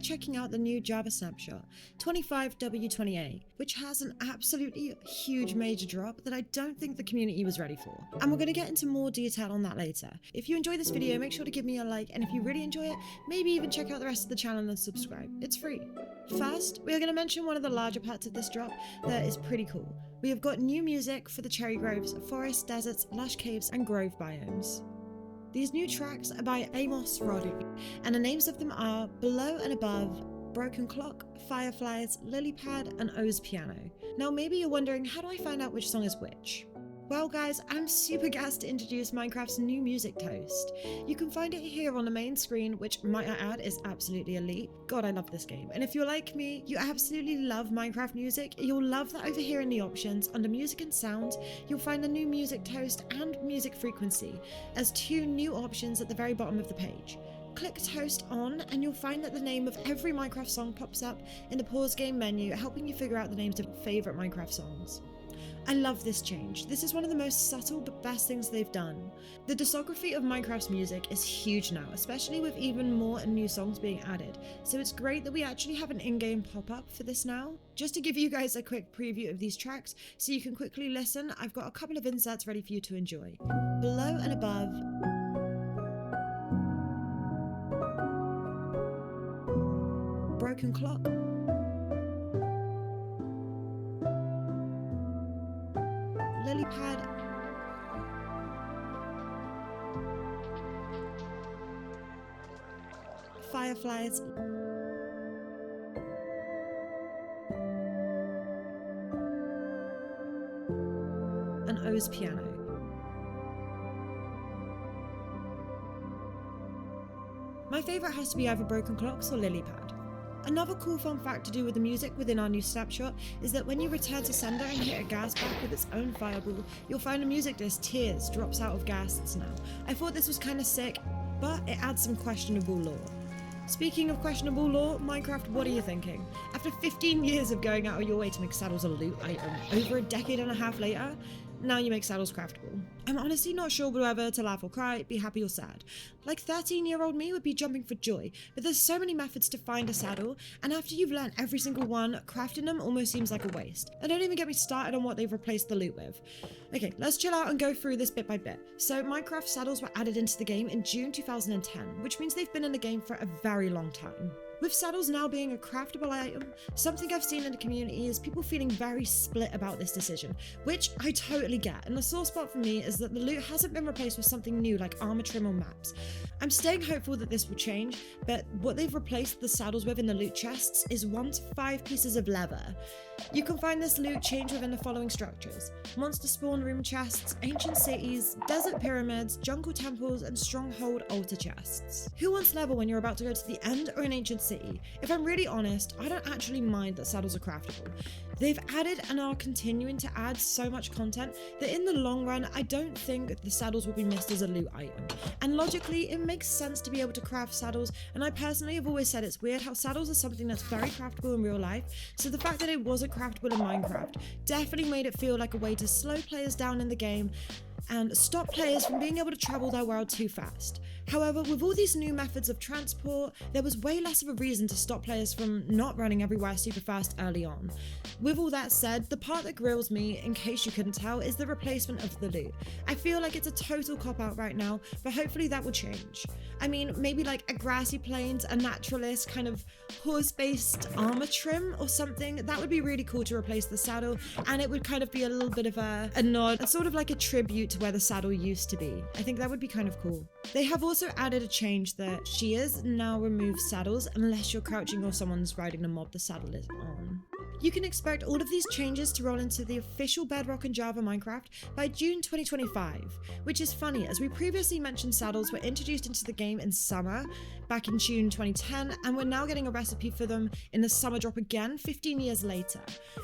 checking out the new Java snapshot, 25W28, which has an absolutely huge major drop that I don't think the community was ready for. And we're going to get into more detail on that later. If you enjoy this video, make sure to give me a like, and if you really enjoy it, maybe even check out the rest of the channel and subscribe. It's free. First, we are going to mention one of the larger parts of this drop that is pretty cool. We have got new music for the cherry groves, forests, deserts, lush caves, and grove biomes. These new tracks are by Amos Roddy, and the names of them are Below and Above, Broken Clock, Fireflies, Lily Pad, and O's Piano. Now maybe you're wondering, how do I find out which song is which? Well guys, I'm super gassed to introduce Minecraft's new music toast. You can find it here on the main screen, which might I add is absolutely elite. God, I love this game. And if you're like me, you absolutely love Minecraft music, you'll love that over here in the options, under music and sound, you'll find the new music toast and music frequency as two new options at the very bottom of the page. Click toast on and you'll find that the name of every Minecraft song pops up in the pause game menu, helping you figure out the names of your favourite Minecraft songs. I love this change. This is one of the most subtle but best things they've done. The discography of Minecraft's music is huge now, especially with even more and new songs being added, so it's great that we actually have an in-game pop-up for this now. Just to give you guys a quick preview of these tracks so you can quickly listen, I've got a couple of inserts ready for you to enjoy. Below and Above, Broken Clock, Lily Pad, Fireflies, and O's Piano. My favourite has to be either Broken Clocks or Lily Pad. Another cool fun fact to do with the music within our new snapshot is that when you return to sender and hit a Ghast back with its own fireball, you'll find a music disc, Tears, drops out of Ghasts now. I thought this was kinda sick, but it adds some questionable lore. Speaking of questionable lore, Minecraft, what are you thinking? After 15 years of going out of your way to make saddles a loot item, over a decade and a half later, now you make saddles craftable. I'm honestly not sure whether to laugh or cry, be happy or sad. Like 13-year-old me would be jumping for joy, but there's so many methods to find a saddle, and after you've learned every single one, crafting them almost seems like a waste. And don't even get me started on what they've replaced the loot with. Okay, let's chill out and go through this bit by bit. So Minecraft saddles were added into the game in June 2010, which means they've been in the game for a very long time. With saddles now being a craftable item, something I've seen in the community is people feeling very split about this decision, which I totally get, and the sore spot for me is that the loot hasn't been replaced with something new like armor trim or maps. I'm staying hopeful that this will change, but what they've replaced the saddles with in the loot chests is 1 to 5 pieces of leather. You can find this loot change within the following structures: monster spawn room chests, ancient cities, desert pyramids, jungle temples, and stronghold altar chests. Who wants leather when you're about to go to the end or an ancient city? If I'm really honest, I don't actually mind that saddles are craftable. They've added and are continuing to add so much content that in the long run, I don't think the saddles will be missed as a loot item. And logically, it makes sense to be able to craft saddles, and I personally have always said it's weird how saddles are something that's very craftable in real life, so the fact that it wasn't craftable in Minecraft definitely made it feel like a way to slow players down in the game and stop players from being able to travel their world too fast. However, with all these new methods of transport, there was way less of a reason to stop players from not running everywhere super fast early on. With all that said, the part that grills me, in case you couldn't tell, is the replacement of the loot. I feel like it's a total cop-out right now, but hopefully that will change. I mean, maybe like a grassy plains, a naturalist, kind of horse-based armor trim or something. That would be really cool to replace the saddle, and it would kind of be a little bit of a nod, sort of like a tribute to where the saddle used to be. I think that would be kind of cool. They have also added a change that shears now remove saddles unless you're crouching or someone's riding the mob the saddle is on. You can expect all of these changes to roll into the official Bedrock and Java Minecraft by June 2025, which is funny as we previously mentioned saddles were introduced into the game in summer back in June 2010, and we're now getting a recipe for them in the summer drop again 15 years later.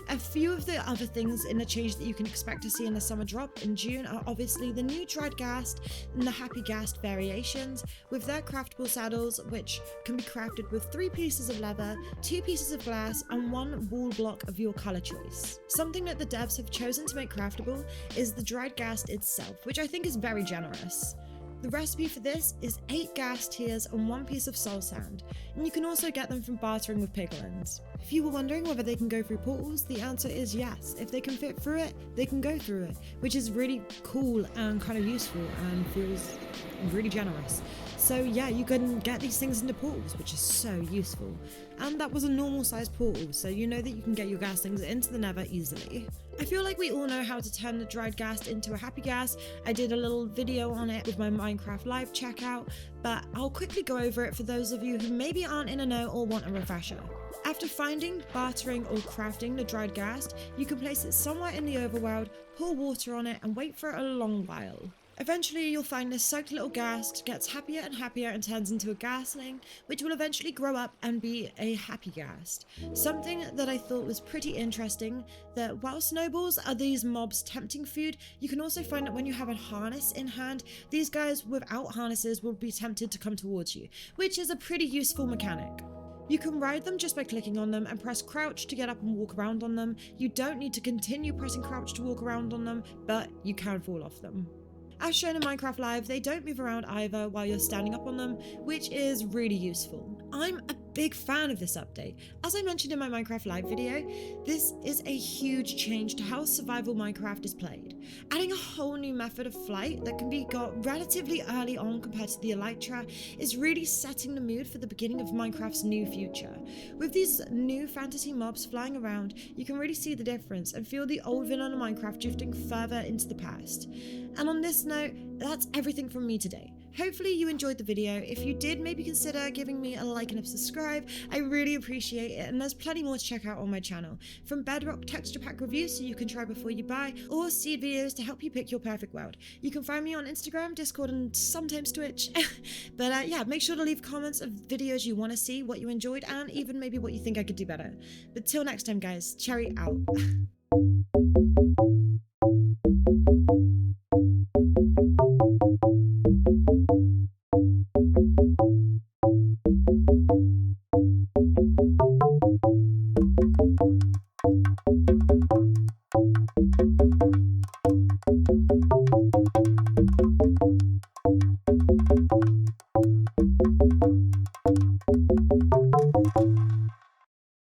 A few of the other things in the change that you can expect to see in the summer drop in June are obviously the new dried ghast and the happy ghast variations with their craftable saddles, which can be crafted with 3 pieces of leather, 2 pieces of glass, and 1 wool block of your color choice. Something that the devs have chosen to make craftable is the dried ghast itself, which I think is very generous. The recipe for this is 8 ghast tears and 1 piece of soul sand, and you can also get them from bartering with piglins. If you were wondering whether they can go through portals, the answer is yes. If they can fit through it, they can go through it, which is really cool and kind of useful and feels really generous. So yeah, you can get these things into portals, which is so useful. And that was a normal sized portal, so you know that you can get your ghastlings into the nether easily. I feel like we all know how to turn the dried ghast into a happy ghast. I did a little video on it with my Minecraft live checkout, but I'll quickly go over it for those of you who maybe aren't in a know or want a refresher. After finding, bartering or crafting the dried ghast, you can place it somewhere in the overworld, pour water on it and wait for a long while. Eventually you'll find this soaked little ghast gets happier and happier and turns into a ghastling, which will eventually grow up and be a happy ghast. Something that I thought was pretty interesting, that while snowballs are these mobs' tempting food, you can also find that when you have a harness in hand, these guys without harnesses will be tempted to come towards you, which is a pretty useful mechanic. You can ride them just by clicking on them and press crouch to get up and walk around on them. You don't need to continue pressing crouch to walk around on them, but you can fall off them. As shown in Minecraft Live, they don't move around either while you're standing up on them, which is really useful. I'm a big fan of this update. As I mentioned in my Minecraft Live video, this is a huge change to how survival Minecraft is played. Adding a whole new method of flight that can be got relatively early on compared to the Elytra is really setting the mood for the beginning of Minecraft's new future. With these new fantasy mobs flying around, you can really see the difference and feel the old vanilla Minecraft drifting further into the past. And on this note, that's everything from me today. Hopefully you enjoyed the video. If you did, maybe consider giving me a like and a subscribe. I really appreciate it, and there's plenty more to check out on my channel. From Bedrock texture pack reviews so you can try before you buy, or seed videos to help you pick your perfect world. You can find me on Instagram, Discord, and sometimes Twitch. But yeah, make sure to leave comments of videos you want to see, what you enjoyed, and even maybe what you think I could do better. But till next time guys, Cherry out.